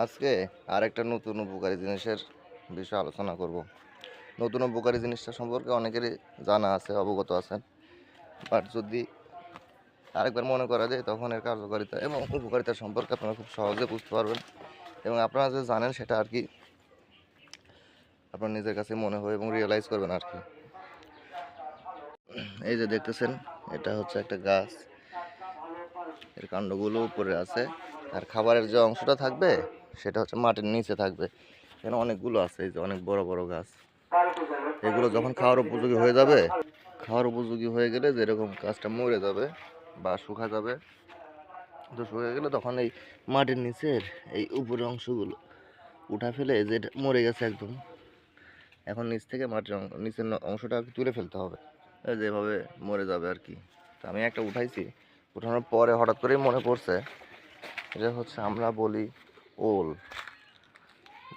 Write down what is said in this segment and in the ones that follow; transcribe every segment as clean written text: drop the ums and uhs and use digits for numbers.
আজকে আরেকটা নতুন উপকারী জিনিসের বিষয়ে আলোচনা করব। নতুন উপকারী জিনিসটা সম্পর্কে অনেকেরই জানা আছে, অবগত আছেন। বাট যদি আরেকবার মনে করা যায় তখন এর কার্যকারিতা এবং উপকারিতা সম্পর্কে আপনারা খুব সহজে বুঝতে পারবেন এবং আপনারা যে জানেন সেটা আর কি আপনার নিজের কাছে মনে হয় এবং রিয়েলাইজ করবেন আর কি। এই যে দেখতেছেন, এটা হচ্ছে একটা গাছ, এর কাণ্ডগুলো উপরে আছে আর খাবারের যে অংশটা থাকবে সেটা হচ্ছে মাটির নিচে থাকবে। এখানে অনেকগুলো আছে, এই যে অনেক বড় বড় গাছ। এগুলো যখন খাওয়ার উপযোগী হয়ে যাবে, খাওয়ার উপযোগী হয়ে গেলে যেরকম গাছটা মরে যাবে বা শুকা যাবে, তো শুকিয়ে গেলে তখন এই মাটির নিচের এই উপরের অংশগুলো উঠা ফেলে, যেটা মরে গেছে একদম, এখন নিচ থেকে মাটির নিচের অংশটা তুলে ফেলতে হবে। যেভাবে মরে যাবে আর কি। তো আমি একটা উঠাইছি, উঠানোর পরে হঠাৎ করেই মনে পড়ছে এটা হচ্ছে আমরা বলি ওল,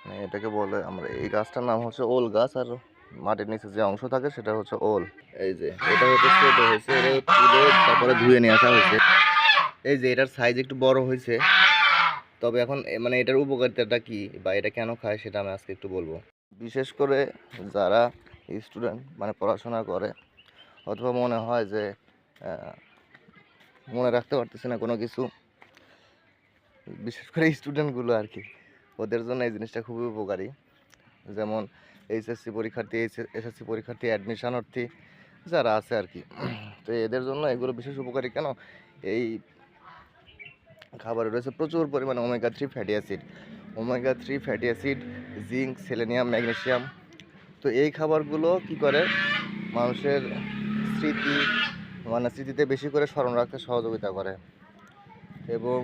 মানে এটাকে বলে, আমরা এই গাছটার নাম হচ্ছে ওল গাছ, আর মাটির নিচে যে অংশ থাকে সেটা হচ্ছে ওল। এই যে এটা হচ্ছে ছোট হয়েছে, এটা তুলে তারপরে ধুয়ে নিয়ে আসা হয়েছে। এই যে এটার সাইজ একটু বড় হয়েছে, তবে এখন মানে এটার উপকারিতাটা কি বা এটা কেন খায় সেটা আমি আজকে একটু বলবো। বিশেষ করে যারা স্টুডেন্ট, মানে পড়াশোনা করে অথবা মনে হয় যে মনে রাখতে পারতেছে না কোনো কিছু, বিশেষ করে স্টুডেন্টগুলো আর কি, ওদের জন্য এই জিনিসটা খুবই উপকারী। যেমন এইচএসসি পরীক্ষার্থী, এসএসসি পরীক্ষার্থী, অ্যাডমিশনার্থী যারা আছে আর কি, তো এদের জন্য এগুলো বিশেষ উপকারী। কেন? এই খাবারে রয়েছে প্রচুর পরিমাণে omega 3 fatty acid, omega 3 fatty acid, zinc, selenium, magnesium. তো এই খাবারগুলো কি করে মানুষের স্মৃতি, মানে স্মৃতিতে বেশি করে স্মরণ রাখতে সহযোগিতা করে। এবং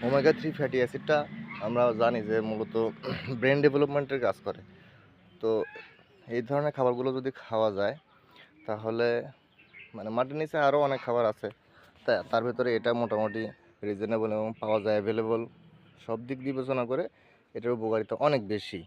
ওমেগা 3 ফ্যাটি অ্যাসিডটা আমরা জানি যে মূলত ব্রেন ডেভেলপমেন্টের কাজ করে। তো এই ধরনের খাবারগুলো যদি খাওয়া যায় তাহলে, মানে মাটির নিচে আরও অনেক খাবার আছে, তার ভেতরে এটা মোটামুটি রিজনেবল এবং পাওয়া যায় অ্যাভেলেবল। সব দিক বিবেচনা করে এটার উপকারিতা অনেক বেশি।